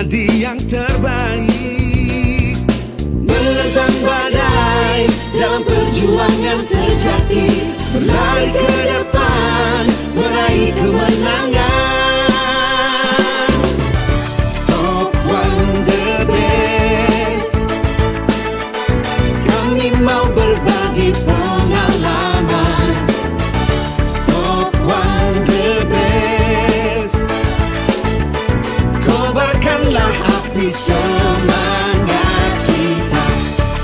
menjadi yang terbaik. Menentang badai dalam perjuangan sejati, berlari ke depan, meraih kemenangan. Top One the best, kami mau berbagi pengalaman. Top One the best, kobarkanlah api semangat kita.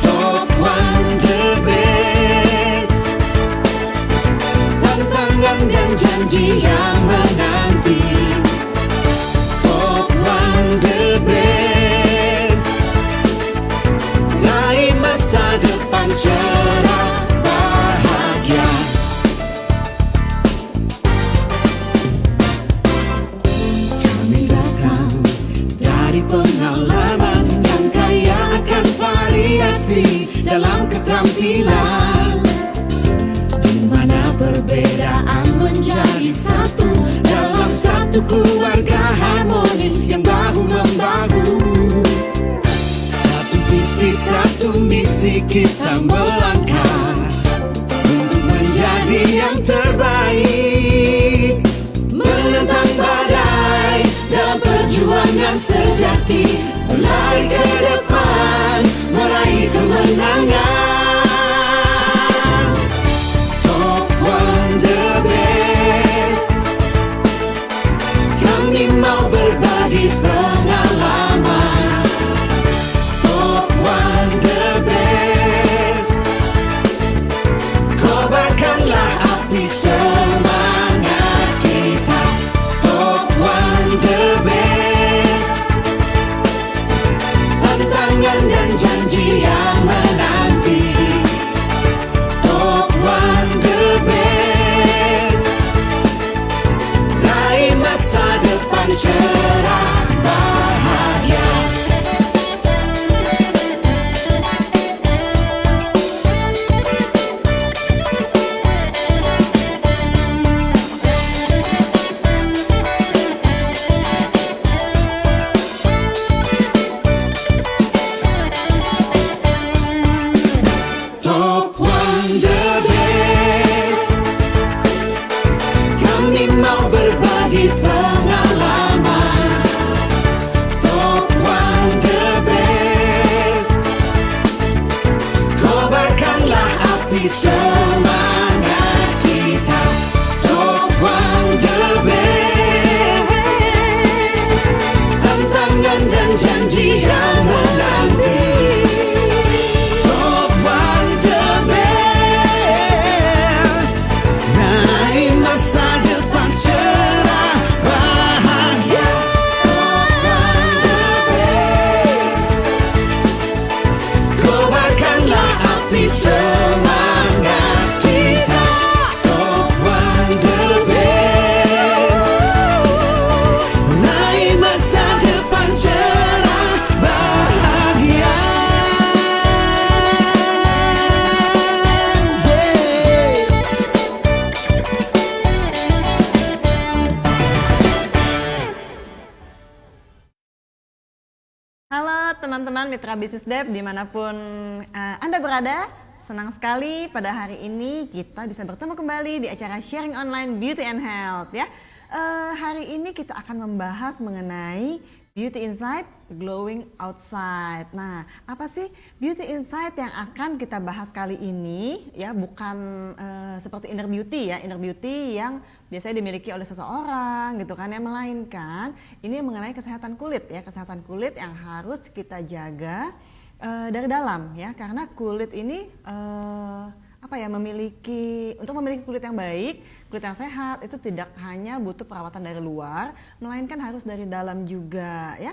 Top One the best, tantangan dan janji yang menanti. Top One the best, raih masa depan cerah bahagia. Kami datang dari pengalaman yang kaya akan variasi dalam keterampilan, di mana perbedaan menjadi satu dalam satu keluarga harmonis yang bahu-membahu. Satu visi, satu misi, kita melangkah untuk menjadi yang terbaik. Menentang badai dalam perjuangan sejati, berlari ke depan, meraih kemenangan. Top One the best, kami mau berbagi pengalaman. Top One the best, kobarkanlah api semangat kita. Top One the best, tantangan dan janji yang menanti. Top One the best, raih masa depan cerah bahagia. Top One the best, kami mau berbagi pengalaman. Top One the best, kobarkanlah api semangat kita. Top One the best, tantangan dan janji yang menanti. Top One the best, raih masa depan cerah bahagia. Top One the best, kobarkanlah api semangat kita. Top One the best, raih masa depan cerah bahagia. Yeah. Halo teman-teman mitra bisnis Dep dimanapun Anda berada, senang sekali pada hari ini kita bisa bertemu kembali di acara sharing online Beauty and Health ya. Hari ini kita akan membahas mengenai Beauty Inside, Glowing Outside. Nah, apa sih Beauty Inside yang akan kita bahas kali ini? Ya, bukan seperti inner beauty ya, inner beauty yang biasanya dimiliki oleh seseorang gitu kan ya, melainkan ini mengenai kesehatan kulit ya, kesehatan kulit yang harus kita jaga dari dalam ya, karena kulit ini untuk memiliki kulit yang baik, kulit yang sehat itu tidak hanya butuh perawatan dari luar, melainkan harus dari dalam juga ya.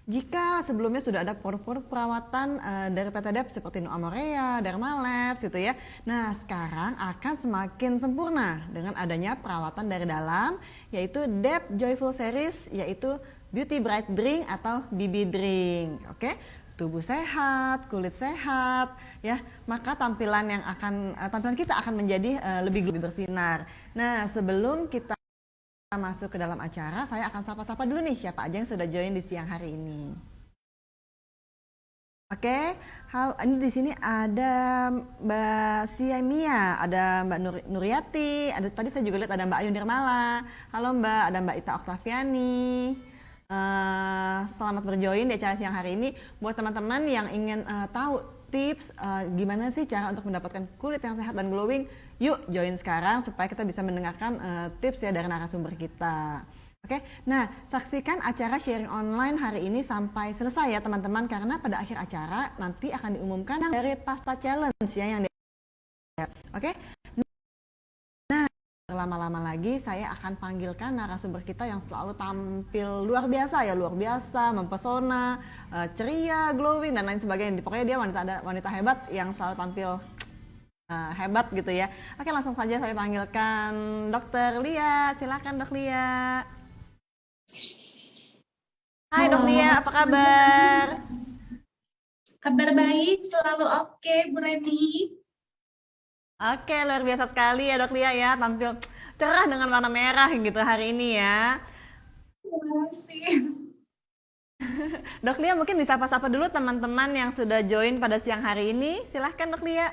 Jika sebelumnya sudah ada produk-produk perawatan dari PT Dep seperti No Amorea, Dermalabs gitu ya. Nah, sekarang akan semakin sempurna dengan adanya perawatan dari dalam, yaitu Dep Joyful Series, yaitu Beauty Bright Drink atau BB Drink. Oke. Tubuh sehat, kulit sehat, ya, maka tampilan kita akan menjadi lebih bersinar. Nah, sebelum kita Kita masuk ke dalam acara, saya akan sapa-sapa dulu nih siapa aja yang sudah join di siang hari ini. Oke, ini di sini ada Mbak Siamia, ada Mbak Nuriati, ada tadi saya juga lihat ada Mbak Ayu Nirmala. Halo Mbak, ada Mbak Ita Oktaviani. Selamat berjoin di acara siang hari ini. Buat teman-teman yang ingin tahu tips gimana sih cara untuk mendapatkan kulit yang sehat dan glowing, yuk join sekarang supaya kita bisa mendengarkan tips ya dari narasumber kita. Oke, nah saksikan acara sharing online hari ini sampai selesai ya teman-teman, karena pada akhir acara nanti akan diumumkan dari pasta challenge ya yang oke. Nah, lama-lama lagi saya akan panggilkan narasumber kita yang selalu tampil luar biasa, mempesona, ceria, glowing dan lain sebagainya. Pokoknya dia wanita hebat yang selalu tampil hebat gitu ya. Oke, langsung saja saya panggilkan Dr. Lia. Silakan Dok Lia. Hai Dok Lia, apa kabar? Kabar baik, selalu oke, Bu Reni. Oke, luar biasa sekali ya Dok Lia ya, tampil cerah dengan warna merah gitu hari ini ya. Terima kasih. Dok Lia mungkin bisa sapa-sapa dulu teman-teman yang sudah join pada siang hari ini. Silahkan Dok Lia.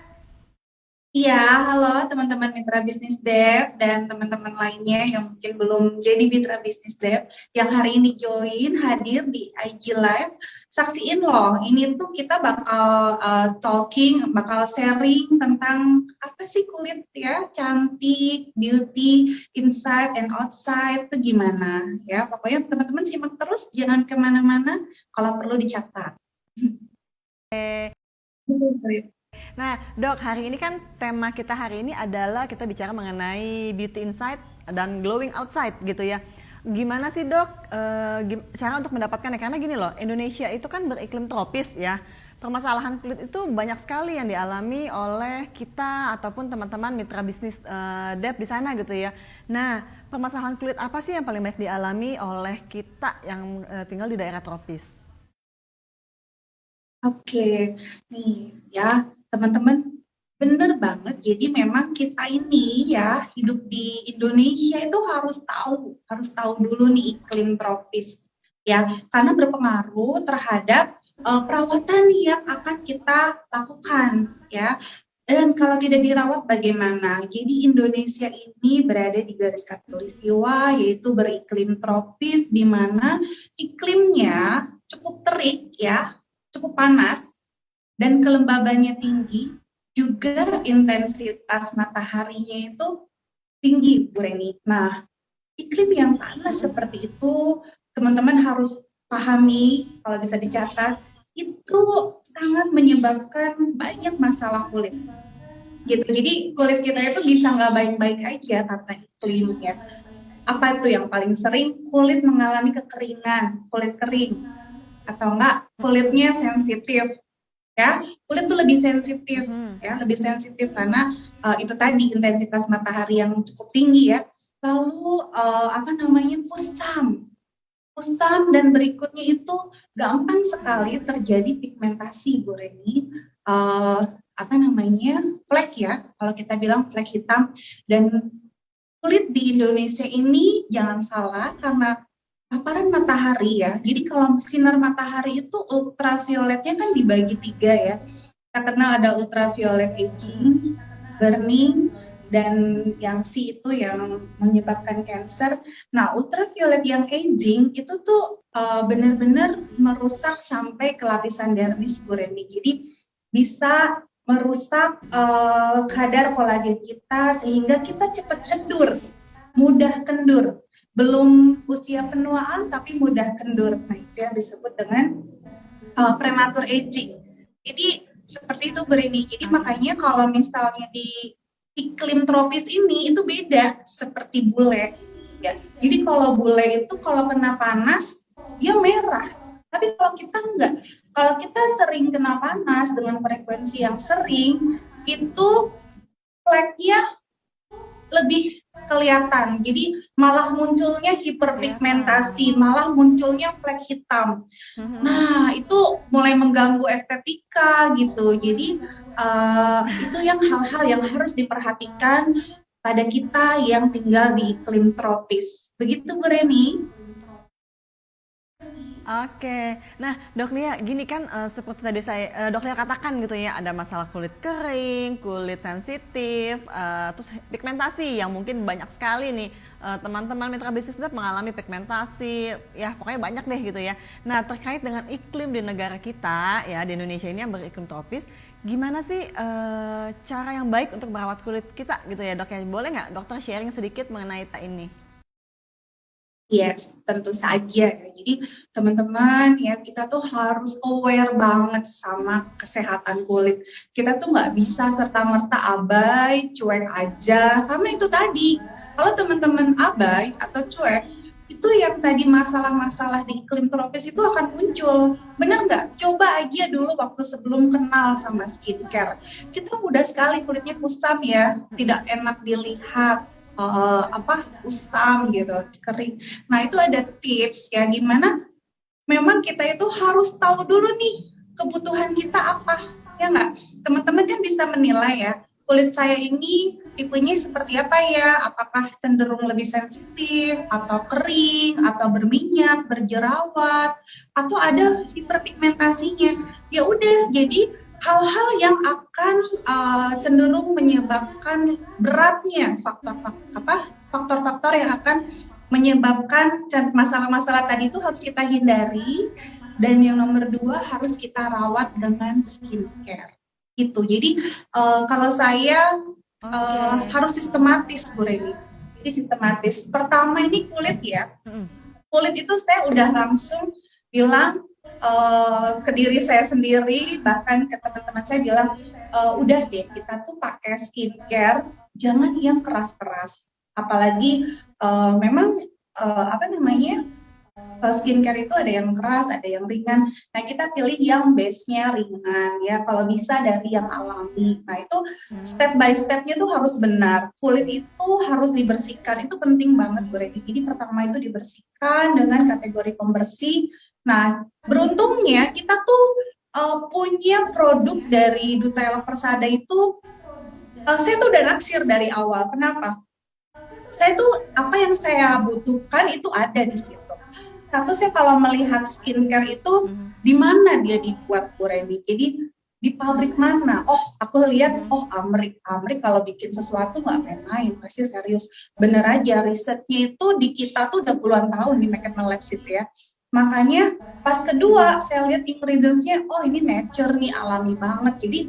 Iya, halo teman-teman Mitra Bisnis Dev dan teman-teman lainnya yang mungkin belum jadi Mitra Bisnis Dev yang hari ini join hadir di IG Live. Saksiin loh, ini tuh kita bakal bakal sharing tentang apa sih kulit ya, cantik, beauty, inside and outside itu gimana ya. Pokoknya teman-teman simak terus, jangan kemana-mana, kalau perlu dicatat. Nah, Dok, hari ini kan tema kita hari ini adalah kita bicara mengenai beauty inside dan glowing outside gitu ya. Gimana sih Dok cara untuk mendapatkannya? Karena gini loh, Indonesia itu kan beriklim tropis ya. Permasalahan kulit itu banyak sekali yang dialami oleh kita ataupun teman-teman mitra bisnis Dev di sana gitu ya. Nah, permasalahan kulit apa sih yang paling banyak dialami oleh kita yang tinggal di daerah tropis? Oke, nih ya teman-teman, bener banget. Jadi memang kita ini ya hidup di Indonesia itu harus tahu dulu nih iklim tropis ya, karena berpengaruh terhadap perawatan yang akan kita lakukan ya. Dan kalau tidak dirawat bagaimana? Jadi Indonesia ini berada di garis khatulistiwa, yaitu beriklim tropis di mana iklimnya cukup terik ya, cukup panas, dan kelembabannya tinggi, juga intensitas mataharinya itu tinggi, Bu Reni. Nah, iklim yang panas seperti itu, teman-teman harus pahami, kalau bisa dicatat, itu sangat menyebabkan banyak masalah kulit. Gitu. Jadi kulit kita itu bisa nggak baik-baik aja karena iklim ya. Apa itu yang paling sering? Kulit mengalami kekeringan, kulit kering, atau enggak kulitnya sensitif. Ya, kulit tuh lebih sensitif, ya, lebih sensitif karena itu tadi intensitas matahari yang cukup tinggi ya. Lalu kusam dan berikutnya itu gampang sekali terjadi pigmentasi, Bu Reni. Flek ya, kalau kita bilang flek hitam. Dan kulit di Indonesia ini jangan salah karena paparan matahari ya. Jadi kalau sinar matahari itu ultravioletnya kan dibagi 3 ya. Kita kenal ada ultraviolet aging, burning, dan yang C itu yang menyebabkan kanker. Nah, ultraviolet yang aging itu tuh benar-benar merusak sampai ke lapisan dermis, Bu Reni. Jadi bisa merusak kadar kolagen kita sehingga kita cepat mudah kendur. Belum usia penuaan tapi mudah kendur. Nah, itu yang disebut dengan prematur aging. Jadi seperti itu Bu Reni. Jadi makanya kalau misalnya di iklim tropis ini itu beda seperti bule ya. Jadi kalau bule itu kalau kena panas dia merah. Tapi kalau kita enggak. Kalau kita sering kena panas dengan frekuensi yang sering itu fleknya lebih kelihatan, jadi malah munculnya hiperpigmentasi, malah munculnya flek hitam. Nah, itu mulai mengganggu estetika gitu. Jadi itu yang hal-hal yang harus diperhatikan pada kita yang tinggal di iklim tropis. Begitu Bu Reni. Oke, nah Dok Lia, gini kan seperti tadi Dok Lia katakan gitu ya, ada masalah kulit kering, kulit sensitif, terus pigmentasi yang mungkin banyak sekali nih teman-teman mitra bisnis Dep mengalami pigmentasi, ya pokoknya banyak deh gitu ya. Nah terkait dengan iklim di negara kita ya di Indonesia ini yang beriklim tropis, gimana sih cara yang baik untuk merawat kulit kita gitu ya Dok ya? Boleh nggak dokter sharing sedikit mengenai ini? Yes, tentu saja. Jadi teman-teman ya kita tuh harus aware banget sama kesehatan kulit. Kita tuh nggak bisa serta-merta abai, cuek aja. Karena itu tadi, kalau teman-teman abai atau cuek, itu yang tadi masalah-masalah di iklim tropis itu akan muncul. Benar nggak? Coba aja dulu waktu sebelum kenal sama skincare. Kita mudah sekali kulitnya kusam ya, tidak enak dilihat. Kusam gitu, kering. Nah itu ada tips ya gimana memang kita itu harus tahu dulu nih kebutuhan kita apa, ya nggak? Teman-teman kan bisa menilai ya, kulit saya ini tipenya seperti apa ya, apakah cenderung lebih sensitif, atau kering, atau berminyak, berjerawat, atau ada hiperpigmentasinya. Ya udah, jadi hal-hal yang akan cenderung menyebabkan beratnya faktor-faktor yang akan menyebabkan masalah-masalah tadi itu harus kita hindari, dan yang nomor 2 harus kita rawat dengan skincare itu. Jadi kalau saya harus sistematis Bu Reni. Jadi sistematis. Pertama ini kulit ya. Kulit itu saya udah langsung bilang ke diri saya sendiri, bahkan ke teman-teman saya bilang, udah deh kita tuh pakai skincare, jangan yang keras-keras. Apalagi memang skincare itu ada yang keras, ada yang ringan. Nah kita pilih yang base-nya ringan ya, kalau bisa dari yang alami. Nah itu step by step-nya tuh harus benar. Kulit itu harus dibersihkan, itu penting banget Bu Reni. Jadi pertama itu dibersihkan dengan kategori pembersih. Nah beruntungnya kita tuh punya produk dari Duta Elok Persada itu, saya tuh udah naksir dari awal. Kenapa? Saya tuh apa yang saya butuhkan itu ada di situ. Satu, saya kalau melihat skincare itu di mana dia dibuat Bu Reni. Jadi di pabrik mana? Oh, aku lihat Amrik kalau bikin sesuatu nggak main-main, pasti serius. Bener aja, risetnya itu di kita tuh udah puluhan tahun di McKesson Labs itu ya. Makanya pas kedua saya lihat ingredients-nya, ini nature nih, alami banget. Jadi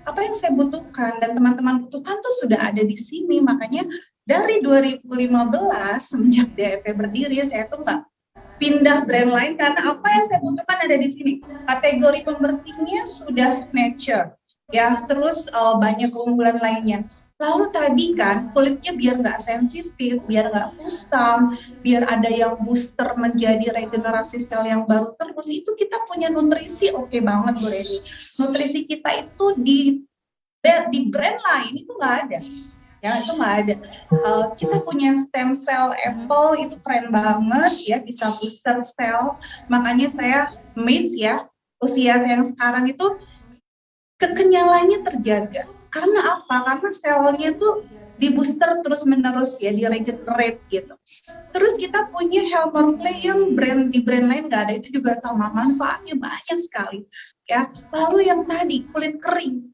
apa yang saya butuhkan dan teman-teman butuhkan tuh sudah ada di sini. Makanya dari 2015 semenjak DEP berdiri, saya tuh nggak pindah brand lain karena apa yang saya butuhkan ada di sini. Kategori pembersihnya sudah nature, ya, terus banyak keunggulan lainnya. Lalu tadi kan kulitnya biar nggak sensitif, biar nggak kusam, biar ada yang booster menjadi regenerasi sel yang baru terus, itu kita punya nutrisi oke banget Bu Reni. Nutrisi kita itu di brand lain itu nggak ada. Ya itu nggak ada. Kita punya stem cell apple itu keren banget ya, bisa booster sel. Makanya saya miss ya, usia saya yang sekarang itu kekenyalannya terjaga. Karena apa? Karena selnya tuh di booster terus menerus ya, di regenerate gitu. Terus kita punya Helmer Clay yang di brand lain nggak ada, itu juga sama, manfaatnya banyak sekali ya. Lalu yang tadi kulit kering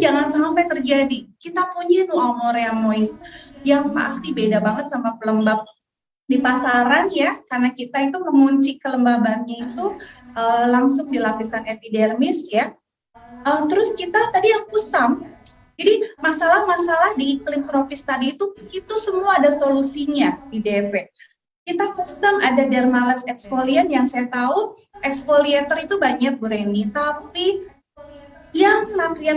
jangan sampai terjadi. Kita punya Nualmorea Moist yang pasti beda banget sama pelembab di pasaran ya, karena kita itu mengunci kelembabannya itu langsung di lapisan epidermis ya. Terus kita tadi yang kusam, jadi masalah-masalah di iklim tropis tadi itu semua ada solusinya di DEP. Kita kusam ada Dermalabs exfoliant, yang saya tahu exfoliator itu banyak Bu Reni, tapi yang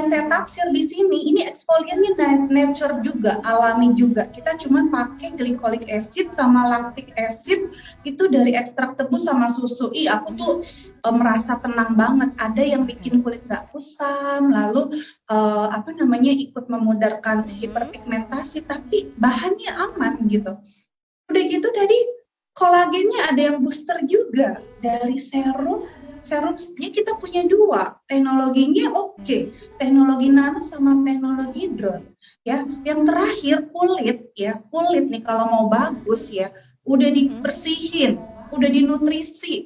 saya taksir di sini ini eksfoliannya nature juga, alami juga. Kita cuma pakai glycolic acid sama lactic acid itu dari ekstrak tebu sama susu. Aku tuh merasa tenang banget. Ada yang bikin kulit nggak kusam, lalu ikut memudarkan hiperpigmentasi, tapi bahannya aman gitu. Udah gitu tadi kolagennya ada yang booster juga dari serum serumnya kita punya dua, teknologinya oke, teknologi nano sama teknologi drone. Ya, yang terakhir kulit ya, kulit nih kalau mau bagus ya, udah dibersihin, udah dinutrisi,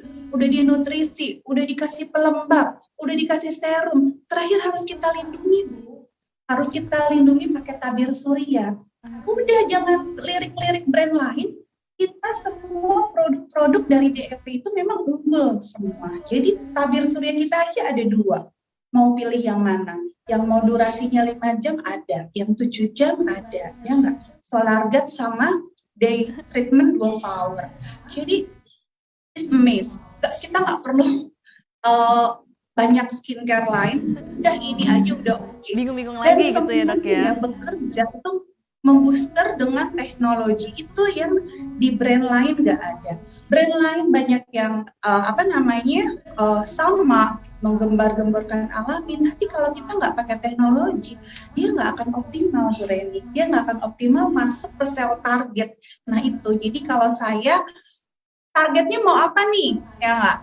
udah dikasih pelembab, udah dikasih serum. Terakhir harus kita lindungi, Bu. Harus kita lindungi pakai tabir surya. Udah jangan lirik-lirik brand lain. Kita semua produk-produk dari DFP itu memang unggul semua. Jadi tabir surya kita aja ada dua. Mau pilih yang mana? Yang mau durasinya 5 jam ada, yang 7 jam ada, ya nggak? Solar guard sama day treatment 2 power. Jadi it's amazing. Kita nggak perlu banyak skincare lain, udah ini aja udah oke. Bingung-bingung Dan lagi gitu ya dok ya. yang bekerja itu membooster dengan teknologi itu yang di brand lain nggak ada. Brand lain banyak yang sama menggembar-gemborkan alami, tapi kalau kita nggak pakai teknologi, dia nggak akan optimal, Bu Reni. Dia nggak akan optimal masuk ke sel target. Nah itu, jadi kalau saya targetnya mau apa nih, ya nggak?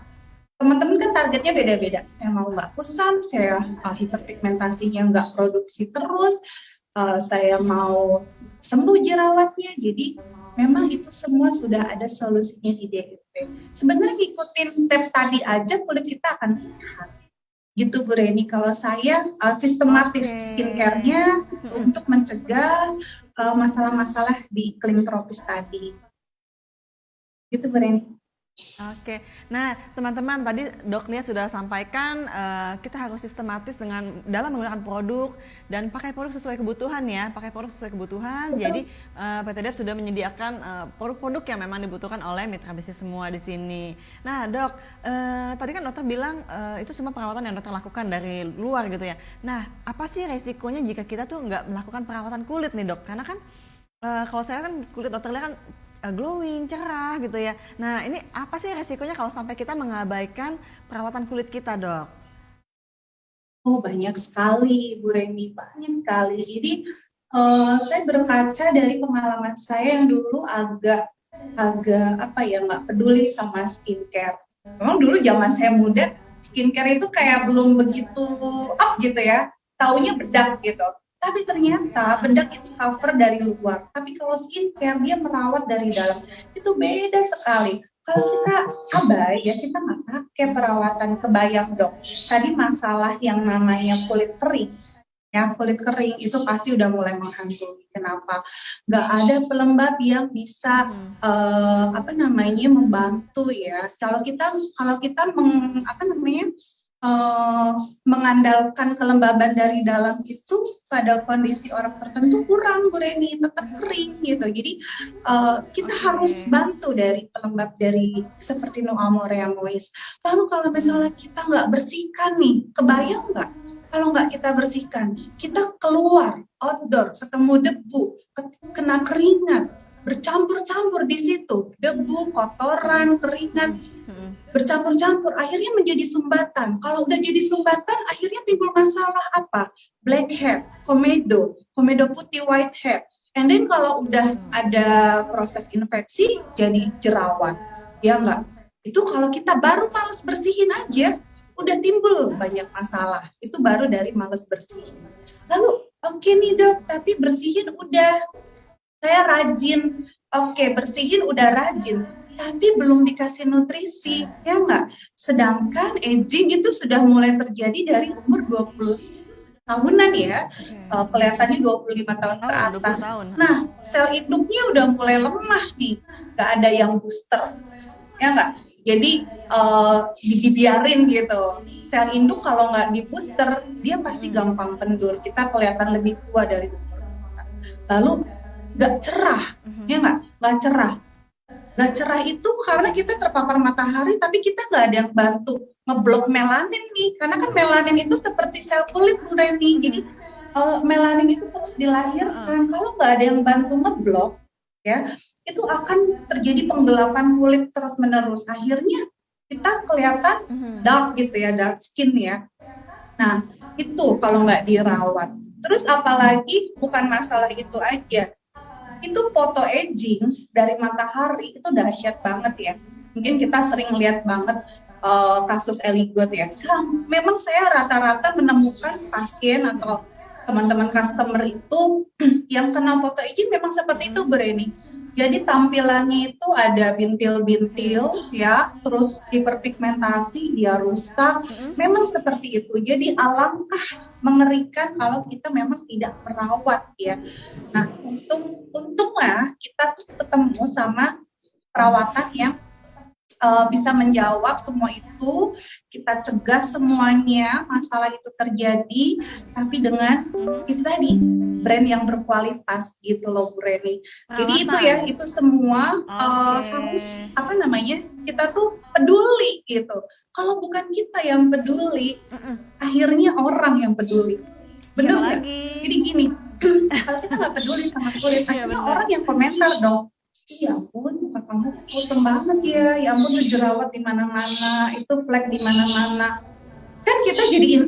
Teman-teman kan targetnya beda-beda. Saya mau nggak kusam, saya hiperpigmentasinya nggak produksi terus, saya mau sembuh jerawatnya. Jadi memang itu semua sudah ada solusinya di DFP. Sebenarnya ikutin step tadi aja kulit kita akan sehat. Gitu Bu Reni, kalau saya sistematis skincare-nya untuk mencegah masalah-masalah di iklim tropis tadi. Gitu Bu Reni. Oke, nah teman-teman tadi Dok Nia sudah sampaikan kita harus sistematis dalam menggunakan produk dan pakai produk sesuai kebutuhan ya, pakai produk sesuai kebutuhan. Jadi PT Dep sudah menyediakan produk-produk yang memang dibutuhkan oleh mitra bisnis semua di sini. Nah Dok, tadi kan dokter bilang itu semua perawatan yang dokter lakukan dari luar gitu ya. Nah apa sih resikonya jika kita tuh nggak melakukan perawatan kulit nih Dok? Karena kan kalau saya kan kulit dokter lihat kan glowing, cerah gitu ya. Nah ini apa sih resikonya kalau sampai kita mengabaikan perawatan kulit kita dok? Oh banyak sekali Bu Reni, banyak sekali. Jadi saya berkaca dari pengalaman saya yang dulu agak nggak peduli sama skincare. Memang dulu zaman saya muda skincare itu kayak belum begitu up gitu ya, taunya bedak gitu. Tapi ternyata bedak itu cover dari luar. Tapi kalau skincare dia merawat dari dalam. Itu beda sekali. Kalau kita abai ya kita nggak pakai perawatan, kebayang dok. Tadi masalah yang namanya kulit kering. Ya kulit kering itu pasti udah mulai menghantui. Kenapa? Nggak ada pelembab yang bisa membantu ya. Kalau kita mengandalkan kelembaban dari dalam itu pada kondisi orang tertentu kurang, Bu Reni, tetap kering gitu. Jadi kita harus bantu dari pelembab dari seperti No Amore Moist. Lalu kalau misalnya kita nggak bersihkan nih, kebayang nggak? Kalau nggak kita bersihkan, kita keluar outdoor, ketemu debu, kena keringat, bercampur-campur di situ, debu, kotoran, keringat. Bercampur-campur, akhirnya menjadi sumbatan. Kalau udah jadi sumbatan, akhirnya timbul masalah apa? Blackhead, komedo putih, whitehead. And then kalau udah ada proses infeksi, jadi jerawat. Ya enggak? Itu kalau kita baru males bersihin aja, udah timbul banyak masalah. Itu baru dari males bersihin. Lalu, oke nih dok, tapi bersihin udah. Saya rajin. Oke, bersihin udah rajin. Tapi belum dikasih nutrisi, ya enggak? Sedangkan aging itu sudah mulai terjadi dari umur 20 tahunan ya, kelihatannya 25 tahun ke atas. Nah, sel induknya udah mulai lemah nih, nggak ada yang booster, ya enggak? Jadi dibiarin gitu. Sel induk kalau nggak di booster, dia pasti gampang kendur. Kita kelihatan lebih tua dari umur. Lalu nggak cerah, ya nggak cerah. Gak cerah itu karena kita terpapar matahari tapi kita nggak ada yang bantu ngeblok melanin nih, karena kan melanin itu seperti sel kulit Bu Reni. Jadi melanin itu terus dilahirkan. Kalau nggak ada yang bantu ngeblok ya, itu akan terjadi penggelapan kulit terus menerus. Akhirnya kita kelihatan dark gitu ya, dark skin ya. Nah itu kalau nggak dirawat. Terus apalagi bukan masalah itu aja, itu foto aging dari matahari itu dahsyat banget ya. Mungkin kita sering lihat banget kasus Eligot ya. Memang saya rata-rata menemukan pasien atau teman-teman customer itu yang kena foto aging memang seperti itu, Bu Reni. Jadi tampilannya itu ada bintil-bintil ya, terus hiperpigmentasi, dia rusak. Memang seperti itu. Jadi alangkah mengerikan kalau kita memang tidak merawat ya. Nah, untunglah kita tuh ketemu sama perawatan yang bisa menjawab semua itu, kita cegah semuanya masalah itu terjadi, tapi dengan itu tadi brand yang berkualitas gitu loh Bu Reni. Jadi itu ya, itu semua harus kita tuh peduli gitu. Kalau bukan kita yang peduli, akhirnya orang yang peduli. Bener nggak? Jadi gini, kalau kita nggak peduli sama kulit, akhirnya orang yang komentar dong. Ya ampun, muka kamu kusam banget ya ampun tuh jerawat di mana-mana, itu flek di mana-mana. Kan kita jadi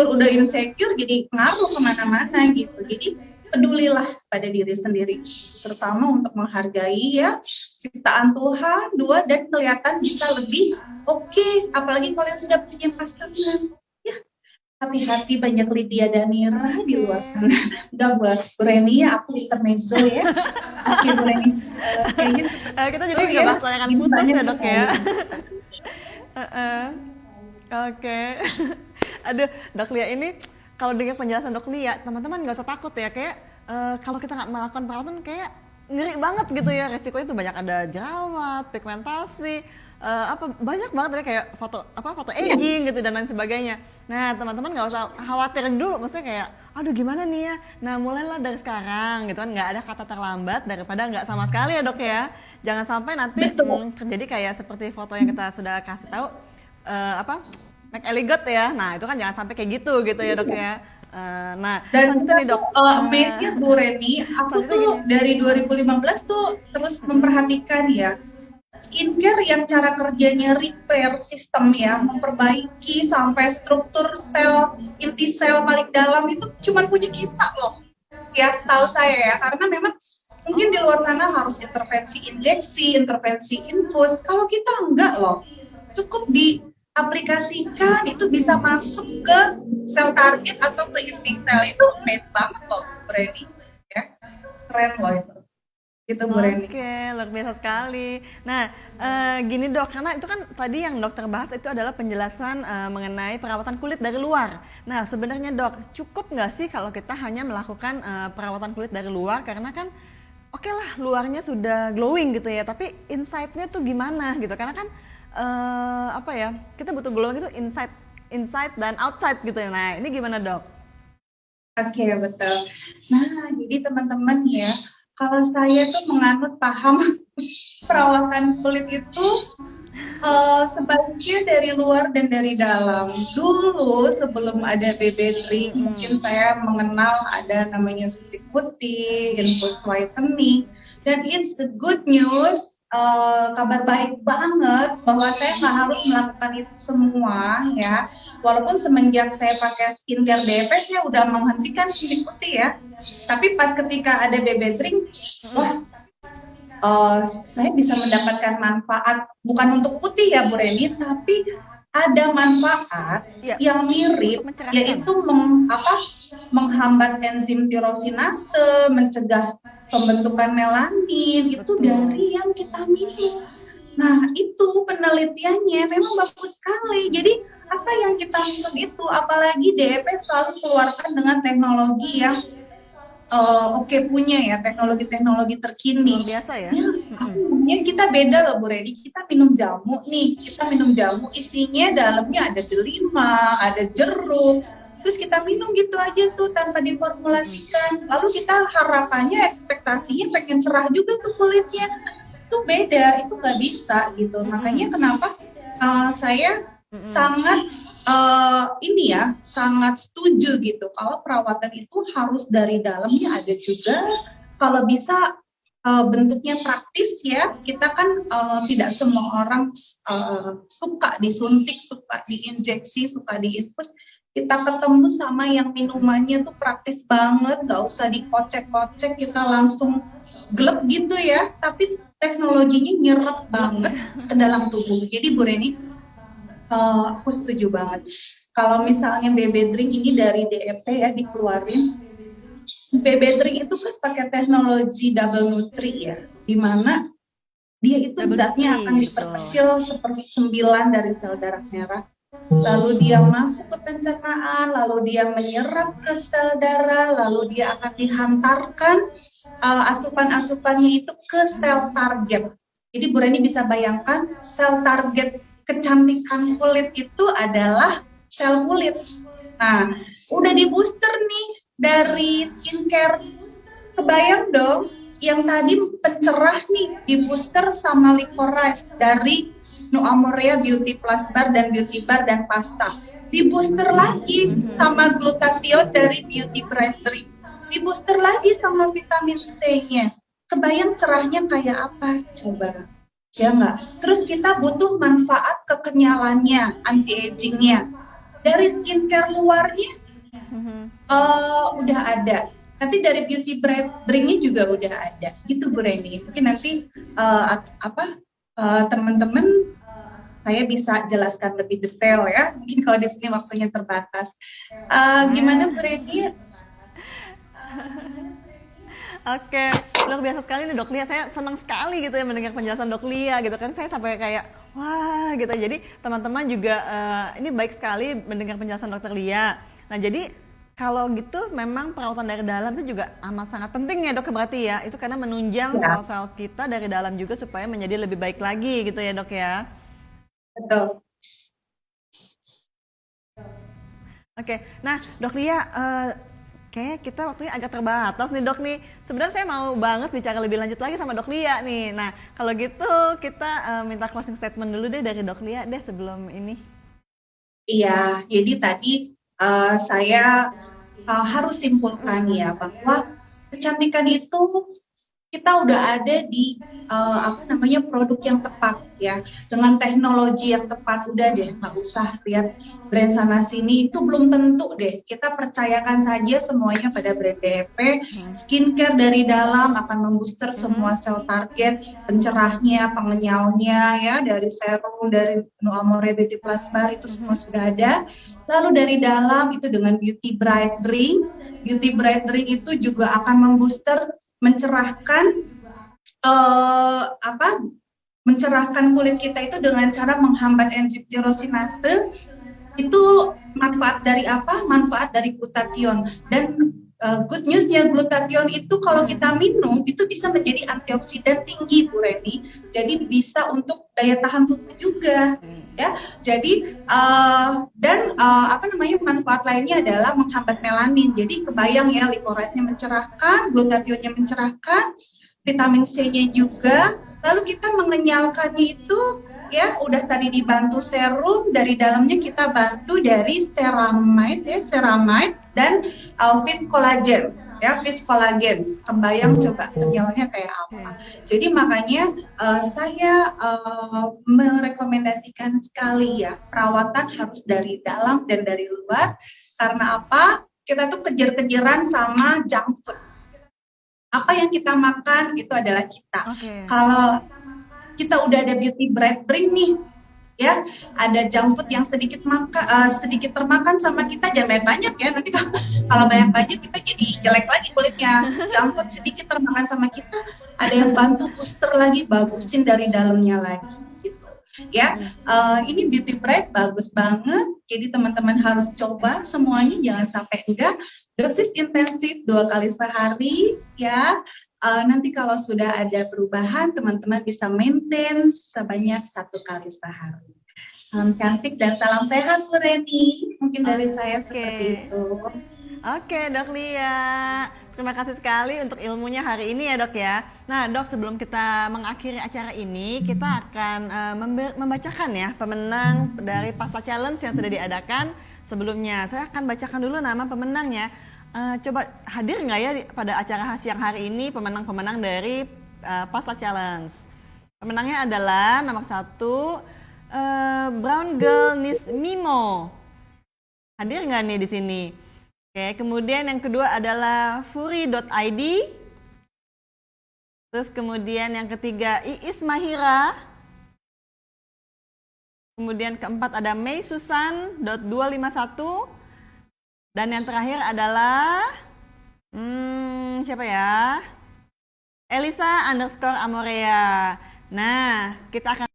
udah insecure jadi ngaruh kemana-mana gitu. Jadi pedulilah pada diri sendiri, terutama untuk menghargai ya ciptaan Tuhan, dan kelihatan bisa lebih oke. Apalagi kalau yang sudah punya pasangan. Hati-hati, banyak Lydia Danira di luar sana. Enggak buat Bu Reni ya, aku intermezzo ya. Oke Bu Reni, kayaknya kita jadi nggak bahas layangan putus ya Dok ya. Oke. Aduh Dok Lia ini, kalau dengar penjelasan Dok Lia, teman-teman nggak usah takut ya, kayak kalau kita nggak melakukan perawatan kayak ngeri banget gitu ya, resikonya tuh banyak, ada jerawat, pigmentasi, banyak banget ya, kayak foto aging gitu dan lain sebagainya. Nah teman-teman nggak usah khawatir dulu, maksudnya kayak aduh gimana nih ya. Nah mulailah dari sekarang gitu kan, nggak ada kata terlambat daripada nggak sama sekali ya Dok ya. Jangan sampai nanti terjadi kayak seperti foto yang kita sudah kasih tahu Make Eligot ya. Nah itu kan jangan sampai kayak gitu ya Dok ya. Nah dan nih Dok, amaze-nya Bu Reni, aku tuh dari 2015 tuh terus memperhatikan ya skincare yang cara kerjanya repair sistem ya, memperbaiki sampai struktur sel, inti sel paling dalam itu cuma punya kita loh ya, setahu saya ya, karena memang mungkin di luar sana harus intervensi injeksi, intervensi infus, kalau kita enggak loh, cukup diaplikasikan itu bisa masuk ke sel target atau ke inti sel. Itu nice banget loh Bu Reni ya, keren loh itu. Gitu, Oke, luar biasa sekali. Nah, gini Dok, karena itu kan tadi yang dokter bahas itu adalah penjelasan mengenai perawatan kulit dari luar. Nah, sebenarnya Dok, cukup nggak sih kalau kita hanya melakukan perawatan kulit dari luar? Karena kan, oke lah, luarnya sudah glowing gitu ya, tapi inside-nya tuh gimana gitu? Karena kan, kita butuh glowing itu inside dan outside gitu ya. Nah, ini gimana Dok? Oke, betul. Nah, jadi teman-teman ya, kalau saya tuh menganut paham perawatan kulit itu sebaiknya dari luar dan dari dalam. Dulu sebelum ada BB Drink, mungkin saya mengenal ada namanya Sutik Putih, Infus Whitening, dan it's the good news, kabar baik banget bahwa saya nggak harus melakukan itu semua ya. Walaupun semenjak saya pakai skincare DP saya udah menghentikan Sutik Putih ya. Tapi pas ketika ada BB Drink, saya bisa mendapatkan manfaat bukan untuk putih ya Bu Reni, tapi ada manfaat yang mirip, yaitu menghambat enzim tirosinase, mencegah pembentukan melanin itu dari yang kita minum. Nah itu penelitiannya memang bagus sekali. Jadi apa yang kita minum itu, apalagi DEP selalu keluarkan dengan teknologi yang punya ya, teknologi terkini. Biasa ya. Yang kita beda loh Bu Reni, kita minum jamu nih, isinya dalamnya ada delima, ada jeruk, terus kita minum gitu aja tuh tanpa diformulasikan. Lalu kita harapannya, ekspektasinya pengen cerah juga tuh kulitnya. Itu beda, itu nggak bisa gitu. Makanya kenapa saya sangat sangat setuju gitu kalau perawatan itu harus dari dalamnya ada juga. Kalau bisa bentuknya praktis ya, kita kan tidak semua orang suka disuntik, suka diinjeksi, suka diinfus. Kita ketemu sama yang minumannya tuh praktis banget, gak usah dikocek-kocek, kita langsung glep gitu ya, tapi teknologinya nyerap banget ke dalam tubuh. Jadi Bu Reni, Aku setuju banget. Kalau misalnya BB Drink ini dari DEP ya dikeluarin, BB Drink itu kan pakai teknologi double nutri ya, di mana dia itu Double zatnya nutri akan gitu. diperkecil 1/9 dari sel darah merah. Lalu dia masuk ke pencernaan, lalu dia menyerap ke sel darah, lalu dia akan dihantarkan asupan-asupannya itu ke sel target. Jadi Bu Reni bisa bayangkan sel target kecantikan kulit itu adalah sel kulit. Nah, udah di booster nih dari skincare. Kebayang dong, yang tadi pencerah nih di booster sama Licorice dari No Amorea Beauty Plus Bar dan Beauty Bar dan Pasta. Di booster lagi sama glutathione dari Beauty Bright Drink. Di booster lagi sama vitamin C-nya. Kebayang cerahnya kayak apa? Coba. Ya nggak? Terus kita butuh manfaat kekenyalannya, anti-aging-nya. Dari skincare luarnya udah ada. Nanti dari Beauty Bright Drink-nya juga udah ada. Gitu Bu Reni. Mungkin nanti teman-teman saya bisa jelaskan lebih detail ya. Mungkin kalau di sini waktunya terbatas. Gimana Bu Reni? Oke, luar biasa sekali nih Dok Lia. Saya senang sekali gitu ya mendengar penjelasan Dok Lia gitu kan. Saya sampai kayak wah gitu. Jadi teman-teman juga ini baik sekali mendengar penjelasan Dokter Lia. Nah jadi kalau gitu memang perawatan dari dalam itu juga amat sangat penting ya Dok berarti ya. Itu karena menunjang Ya, sel-sel kita dari dalam juga supaya menjadi lebih baik lagi gitu ya Dok ya. betul. Oke, nah Dok Lia, kayaknya kita waktunya agak terbatas nih Dok nih. Sebenarnya saya mau banget bicara lebih lanjut lagi sama Dok Lia nih. Nah kalau gitu kita minta closing statement dulu deh dari Dok Lia deh sebelum ini. Iya, jadi tadi saya harus simpulkan ya bahwa kecantikan itu kita udah ada di produk yang tepat ya, dengan teknologi yang tepat. Udah deh, nggak usah lihat brand sana sini, itu belum tentu deh. Kita percayakan saja semuanya pada brand DEP. Skincare dari dalam akan membooster semua sel target, pencerahnya, pengenyalnya ya, dari serum, dari No Amore Beauty Plus Bar itu semua sudah ada. Lalu dari dalam itu dengan Beauty Bright Drink. Beauty Bright Drink itu juga akan membooster, mencerahkan mencerahkan kulit kita itu dengan cara menghambat enzim tirosinase. Itu manfaat dari apa? Manfaat dari glutathione. Dan good newsnya glutathione itu kalau kita minum itu bisa menjadi antioksidan tinggi Bu Reni. Jadi bisa untuk daya tahan tubuh juga. Ya, jadi manfaat lainnya adalah menghambat melanin. Jadi kebayang ya, licorice-nya mencerahkan, glutathione-nya mencerahkan, vitamin C-nya juga. Lalu kita mengenyalkannya itu ya udah tadi dibantu serum, dari dalamnya kita bantu dari ceramide dan fish collagen. Ya, fish collagen. Kebayang coba kenyalnya kayak apa. Jadi makanya saya merekomendasikan sekali ya, perawatan harus dari dalam dan dari luar. Karena apa? Kita tuh kejar-kejaran sama junk food. Apa yang kita makan itu adalah kita. Kalau kita udah ada Beauty Bright Drink nih, ya ada junk food yang sedikit termakan sama kita, jangan banyak ya, nanti kalau banyak kita jadi jelek lagi kulitnya. Junk food sedikit termakan sama kita, ada yang bantu booster lagi, bagusin dari dalamnya lagi gitu ya. Ini Beauty Bright bagus banget, jadi teman-teman harus coba semuanya, jangan sampai enggak. Dosis intensif 2 kali sehari ya. Nanti kalau sudah ada perubahan, teman-teman bisa maintain sebanyak 1 kali sehari. Salam cantik dan salam sehat Bu Reni. Mungkin dari saya seperti itu. Oke Dok Lia, terima kasih sekali untuk ilmunya hari ini ya Dok ya. Nah Dok, sebelum kita mengakhiri acara ini, kita akan membacakan ya pemenang dari Pasta Challenge yang sudah diadakan sebelumnya. Saya akan bacakan dulu nama pemenangnya. Coba hadir nggak ya pada acara siang hari ini pemenang-pemenang dari Pasta Challenge. Pemenangnya adalah nomor 1 Brown Girl Nis Mimo. Hadir nggak nih di sini? Oke, kemudian yang kedua adalah Furi.id. Terus kemudian yang ketiga Iis Mahira. Kemudian keempat ada maysusan.251. Dan yang terakhir adalah siapa ya? Elisa_Amorea. Nah, kita akan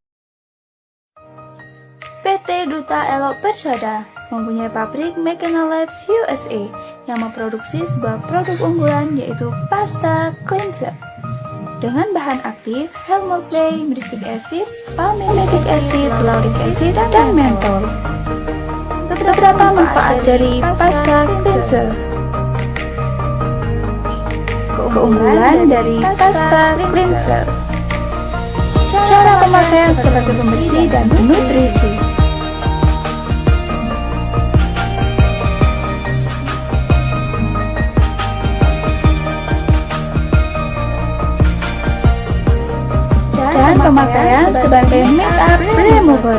PT Duta Elok Persada mempunyai pabrik Mechanical Labs USA yang memproduksi sebuah produk unggulan yaitu pasta cleanser dengan bahan aktif Helmut Clay, Myristic Acid, Palmitic Acid, Lauric Acid, dan Menthol. Beberapa manfaat dari pasta cleanser. Keunggulan dari pasta cleanser. Cara pemakaian sebagai pembersih dan nutrisi. Dan pemakaian sebagai makeup remover.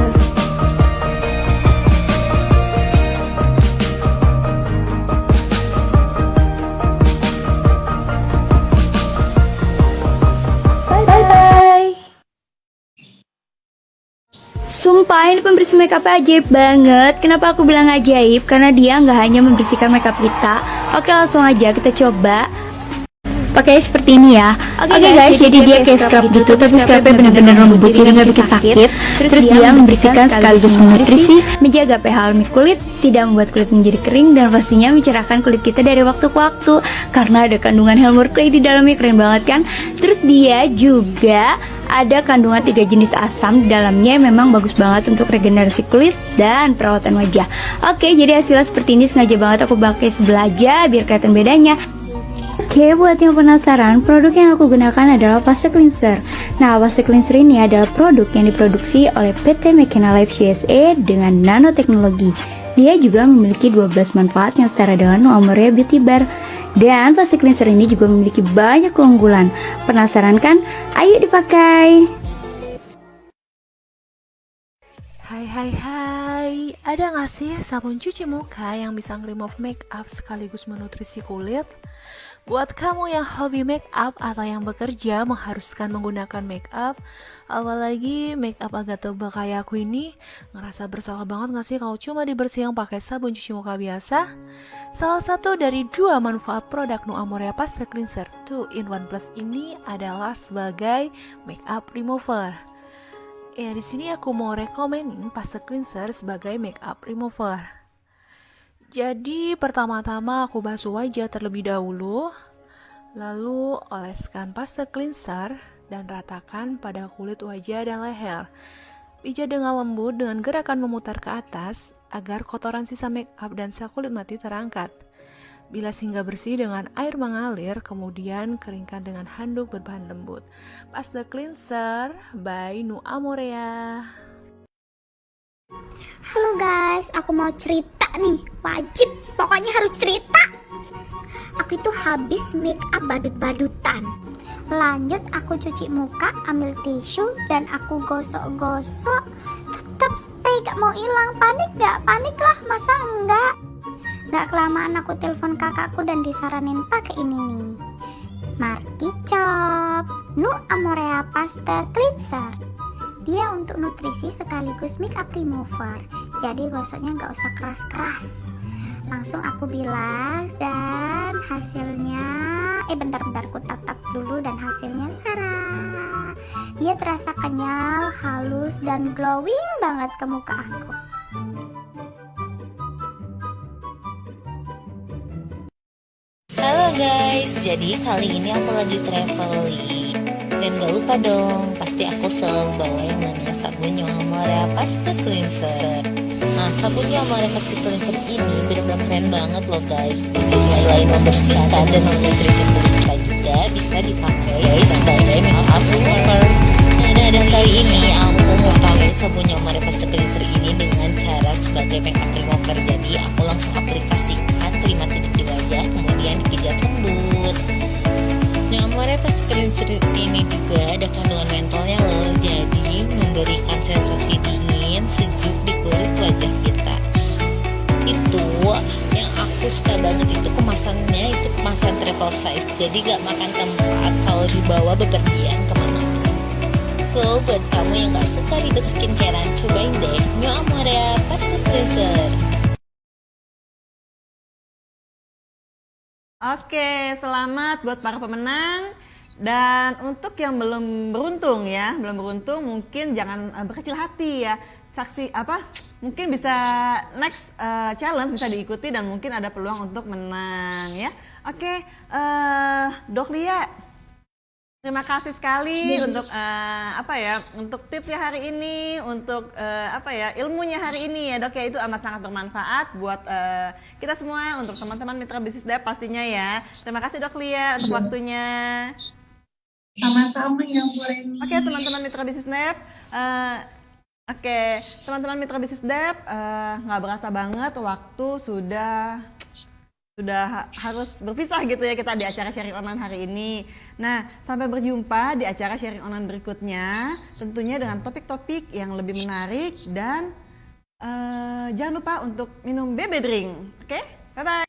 Sumpah ini pembersih makeup ajaib banget. Kenapa aku bilang ajaib? Karena dia nggak hanya membersihkan makeup kita. Oke, langsung aja kita coba. Pakai seperti ini ya. Oke guys, jadi dia kayak scrub gitu, tapi scrubnya benar-benar lembut, jadi nggak bikin sakit. Terus dia membersihkan sekaligus menutrisi, menjaga pH alami kulit, tidak membuat kulit menjadi kering, dan pastinya mencerahkan kulit kita dari waktu ke waktu. Karena ada kandungan Helmut Clay di dalamnya, keren banget kan? Terus dia juga ada kandungan 3 jenis asam di dalamnya yang memang bagus banget untuk regenerasi kulit dan perawatan wajah. Oke, jadi hasilnya seperti ini, sengaja banget aku pakai sebelah aja biar kelihatan bedanya. Oke, buat yang penasaran, produk yang aku gunakan adalah pasta cleanser. Nah, pasta cleanser ini adalah produk yang diproduksi oleh PT Mechanical Labs USA dengan nanoteknologi. Dia juga memiliki 12 manfaat yang setara dengan Nuamorea Beauty Bar. Dan pasta cleanser ini juga memiliki banyak keunggulan. Penasaran kan? Ayo dipakai! Hai, ada gak sih sabun cuci muka yang bisa nge-remove makeup sekaligus menutrisi kulit? Buat kamu yang hobi makeup atau yang bekerja mengharuskan menggunakan makeup, apalagi makeup agak tebal kayak aku ini, ngerasa bersalah banget gak sih kalau cuma dibersihin pakai sabun cuci muka biasa? Salah satu dari 2 manfaat produk Nuamorea Pasta Cleanser 2-in-1 Plus ini adalah sebagai makeup remover. Ya, di sini aku mau rekomenin pasta cleanser sebagai makeup remover. Jadi pertama-tama aku basuh wajah terlebih dahulu, lalu oleskan pasta cleanser dan ratakan pada kulit wajah dan leher. Pijat dengan lembut dengan gerakan memutar ke atas agar kotoran sisa makeup dan sel kulit mati terangkat. Bilas hingga bersih dengan air mengalir, kemudian keringkan dengan handuk berbahan lembut. Pasta cleanser by Nuamorea. Halo guys, aku mau cerita nih. Wajib, pokoknya harus cerita. Aku itu habis make up badut-badutan. Lanjut aku cuci muka, ambil tisu, dan aku gosok-gosok. Tetap stay, gak mau hilang. Panik gak? Panik lah, masa enggak? Gak kelamaan aku telepon kakakku dan disaranin pakai ini nih, Markicop Nuamorea Pasta Cleanser. Dia untuk nutrisi sekaligus makeup remover, jadi gosoknya gak usah keras-keras. Langsung aku bilas dan hasilnya bentar aku tap-tap dulu dan hasilnya tara. Dia terasa kenyal, halus, dan glowing banget ke muka aku. Halo guys, jadi kali ini aku lagi traveling. Dan gak lupa dong, pasti aku selalu bawa yang namanya sabun Nuamorea Pasta Cleanser. Nah, sabun Nuamorea Pasta Cleanser ini benar-benar keren banget loh guys. Selain membersihkan dan menutrisi kulit kita juga bisa dipakai sebagai makeup remover. Nah, dan kali ini aku mau pakai sabun Nuamorea Pasta Cleanser ini dengan cara sebagai makeup remover. Jadi aku langsung aplikasikan 5 titik di wajah, kemudian dipijat lembut. Nuamorea Pasta Cleanser ini juga ada kandungan mentolnya loh, jadi memberikan sensasi dingin, sejuk di kulit wajah kita. Itu yang aku suka banget, itu kemasannya itu kemasan travel size, jadi gak makan tempat kalau dibawa bepergian kemana. So, buat kamu yang gak suka ribet skincarean, cobain deh New Amore Pasta Cleanser. Oke, selamat buat para pemenang. Dan untuk yang belum beruntung ya, mungkin jangan berkecil hati ya. Mungkin bisa next challenge bisa diikuti dan mungkin ada peluang untuk menang ya. Oke, Dok Lia, terima kasih sekali untuk untuk tipsnya hari ini, untuk ilmunya hari ini ya Dok ya, itu amat sangat bermanfaat buat kita semua, untuk teman-teman mitra bisnis Dep pastinya ya. Terima kasih Dok Lia untuk waktunya. Sama-sama ya Bu Reni. Oke teman-teman mitra bisnis Dep, teman-teman mitra bisnis Dep, nggak berasa banget waktu sudah harus berpisah gitu ya kita di acara sharing online hari ini. Nah, sampai berjumpa di acara sharing online berikutnya, tentunya dengan topik-topik yang lebih menarik dan jangan lupa untuk minum BB Drink. Oke? Bye-bye.